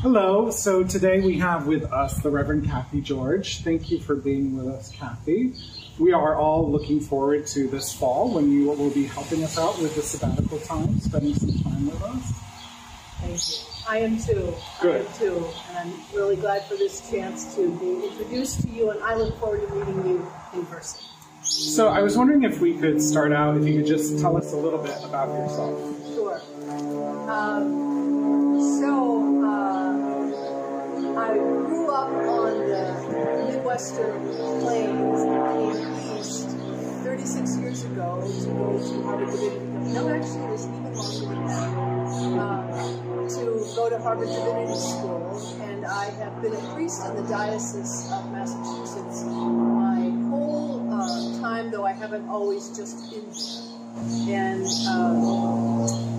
Hello, so today we have with us the Reverend Cathy George. Thank you for being with us, Cathy. We are all looking forward to this fall when you will be helping us out with the sabbatical time, spending some time with us. Thank you. I am too. Good. I am too. And I'm really glad for this chance to be introduced to you, and I look forward to meeting you in person. So I was wondering if we could start out, if you could just tell us a little bit about yourself. Sure. I grew up on the Midwestern plains and came east 36 years ago to go to Harvard Divinity. No, actually, it was even longer than that. To go to Harvard Divinity School, and I have been a priest in the Diocese of Massachusetts my whole time, though I haven't always just been there. And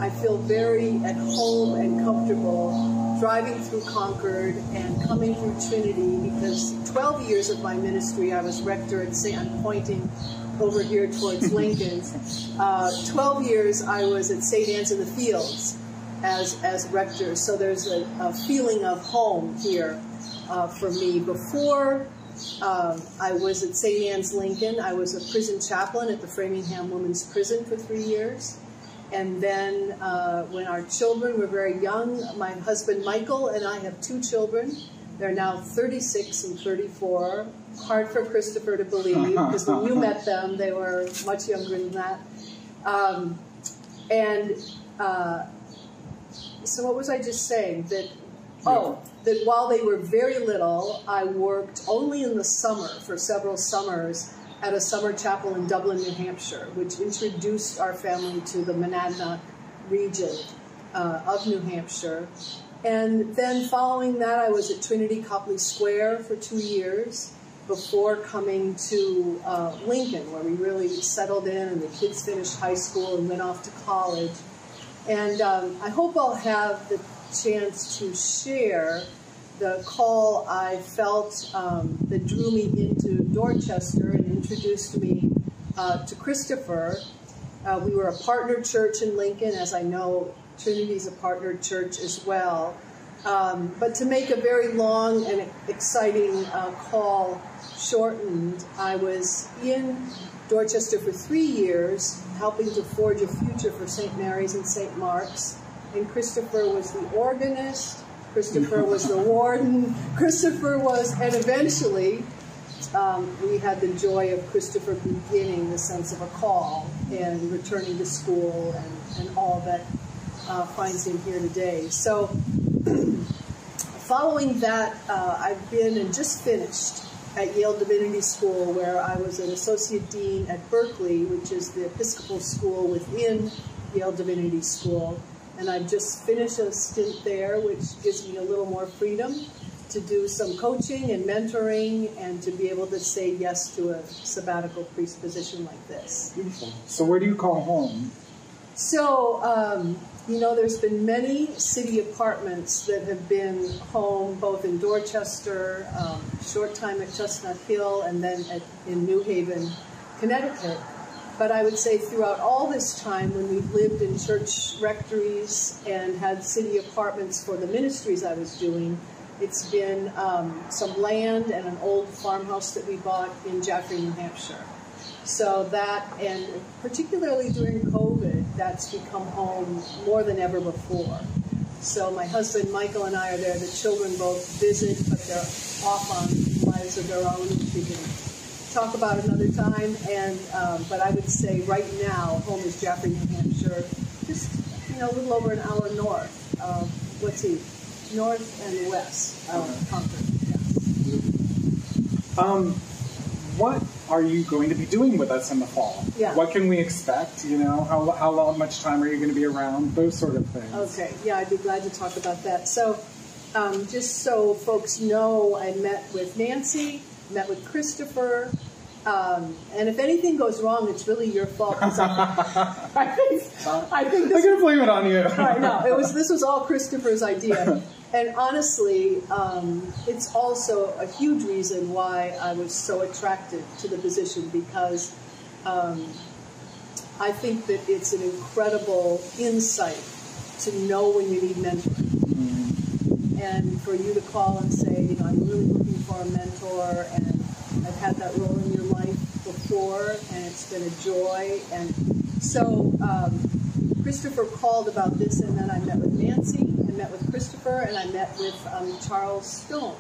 I feel very at home and comfortable driving through Concord and coming through Trinity, because 12 years of my ministry I was rector at I'm pointing over here towards Lincoln. 12 years I was at St. Anne's in the Fields as rector, so there's a feeling of home here for me. Before I was at St. Anne's Lincoln, I was a prison chaplain at the Framingham Women's Prison for 3 years. And then when our children were very young, my husband Michael and I have 2 children. They're now 36 and 34. Hard for Christopher to believe, because when you met them, they were much younger than that. So what was I just saying? That while they were very little, I worked only in the summer for several summers at a summer chapel in Dublin, New Hampshire, which introduced our family to the Monadnock region of New Hampshire. And then following that, I was at Trinity Copley Square for 2 years before coming to Lincoln, where we really settled in and the kids finished high school and went off to college. And I hope I'll have the chance to share the call I felt that drew me into Dorchester and introduced me to Christopher. We were a partner church in Lincoln, as I know Trinity's a partner church as well. But to make a very long and exciting call shortened, I was in Dorchester for 3 years, helping to forge a future for St. Mary's and St. Mark's. And Christopher was the organist, Christopher was the warden, Christopher was, and eventually we had the joy of Christopher beginning the sense of a call and returning to school and all that finds him here today. So following that, I've been and just finished at Yale Divinity School, where I was an associate dean at Berkeley, which is the Episcopal school within Yale Divinity School. And I've just finished a stint there, which gives me a little more freedom to do some coaching and mentoring and to be able to say yes to a sabbatical priest position like this. Beautiful. So where do you call home? So, you know, there's been many city apartments that have been home, both in Dorchester, short time at Chestnut Hill, and then in New Haven, Connecticut. But I would say throughout all this time, when we've lived in church rectories and had city apartments for the ministries I was doing, it's been some land and an old farmhouse that we bought in Jaffrey, New Hampshire. So that, and particularly during COVID, that's become home more than ever before. So my husband Michael and I are there. The children both visit, but they're off on lives of their own, which we can talk about another time. And but I would say right now, home is Jaffrey, New Hampshire, just a little over an hour north of north and west of Concord. Yes. What are you going to be doing with us in the fall? Yeah. What can we expect? How much time are you going to be around? Those sort of things. Okay. Yeah, I'd be glad to talk about that. So, just so folks know, I met with Nancy, met with Christopher, and if anything goes wrong, it's really your fault. I think I'm going to blame it on you. Right, no, this was all Christopher's idea. And honestly, it's also a huge reason why I was so attracted to the position, because I think that it's an incredible insight to know when you need mentoring. and for you to call and say, you know, I'm really looking for a mentor, and I've had that role in your life before, and it's been a joy. And so Christopher called about this, and then I met with Nancy, I met with Christopher, and I met with Charlie Stone.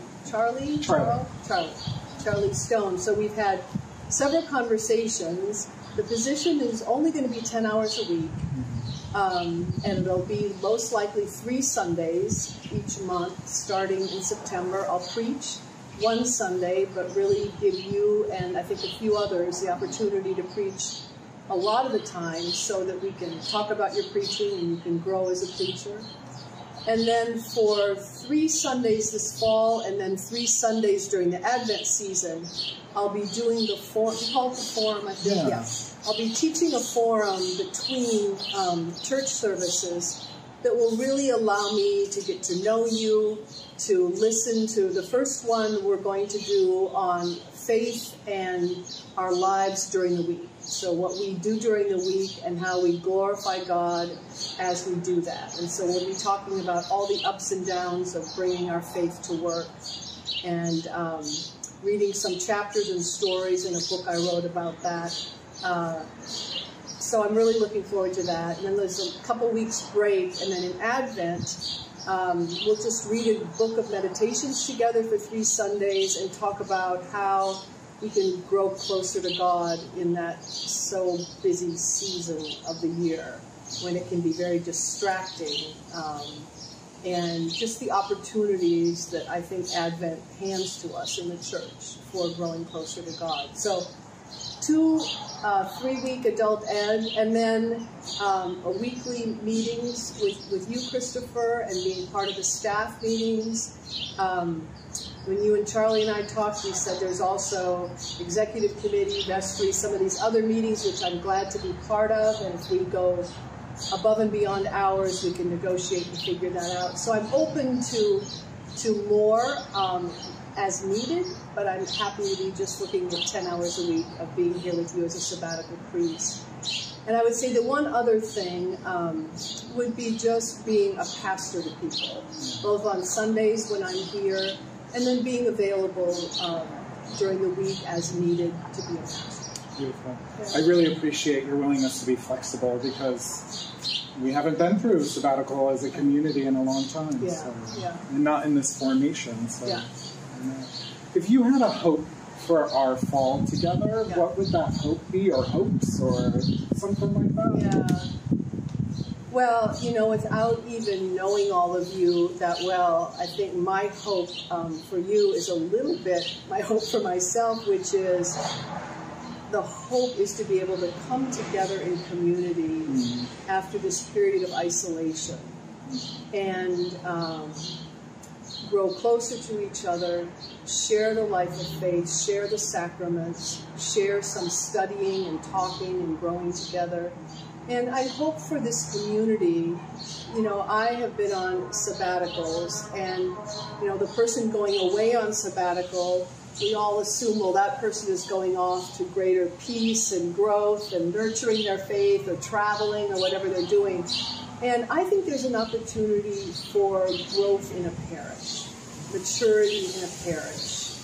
So we've had several conversations. The position is only going to be 10 hours a week, and it'll be most likely 3 Sundays each month, starting in September. I'll preach one Sunday, but really give you and I think a few others the opportunity to preach a lot of the time so that we can talk about your preaching and you can grow as a preacher. And then for 3 Sundays this fall, and then 3 Sundays during the Advent season, I'll be doing the forum. You call it the forum, I think? Yeah. I'll be teaching a forum between church services that will really allow me to get to know you, to listen to. The first one we're going to do on faith and our lives during the week. So what we do during the week and how we glorify God as we do that. And so we'll be talking about all the ups and downs of bringing our faith to work, and reading some chapters and stories in a book I wrote about that. So I'm really looking forward to that. And then there's a couple weeks break, and then in Advent, we'll just read a book of meditations together for 3 Sundays and talk about how we can grow closer to God in that so busy season of the year when it can be very distracting, and just the opportunities that I think Advent hands to us in the church for growing closer to God. So 2 3-week adult ed, and then a weekly meetings with you, Christopher, and being part of the staff meetings. When you and Charlie and I talked, we said there's also executive committee, vestry, some of these other meetings, which I'm glad to be part of, and if we go above and beyond hours, we can negotiate and figure that out. So I'm open to more as needed, but I'm happy to be just looking at 10 hours a week of being here with you as a sabbatical priest. And I would say the one other thing would be just being a pastor to people, both on Sundays when I'm here, and then being available during the week as needed to be a pastor. Beautiful. Yeah. I really appreciate your willingness to be flexible, because we haven't been through sabbatical as a community in a long time. Yeah. So, yeah. And not in this formation. So, yeah. If you had a hope for our fall together, yeah. what would that hope be, or hopes, or something like that? Yeah. Well, you know, without even knowing all of you that well, I think my hope for you is a little bit my hope for myself, which is the hope is to be able to come together in community after this period of isolation and grow closer to each other, share the life of faith, share the sacraments, share some studying and talking and growing together. And I hope for this community, you know, I have been on sabbaticals, and, you know, the person going away on sabbatical, we all assume, well, that person is going off to greater peace and growth and nurturing their faith or traveling or whatever they're doing. And I think there's an opportunity for growth in a parish, maturity in a parish.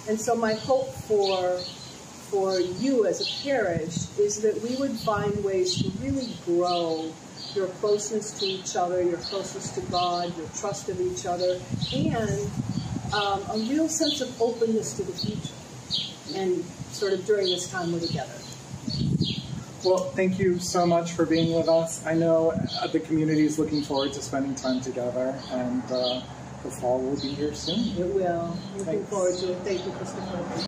And so my hope for you as a parish is that we would find ways to really grow your closeness to each other, your closeness to God, your trust of each other, and a real sense of openness to the future, and sort of during this time we're together. Well, thank you so much for being with us. I know the community is looking forward to spending time together, and the fall will be here soon. It will. Looking forward to it. Thank you, Christopher.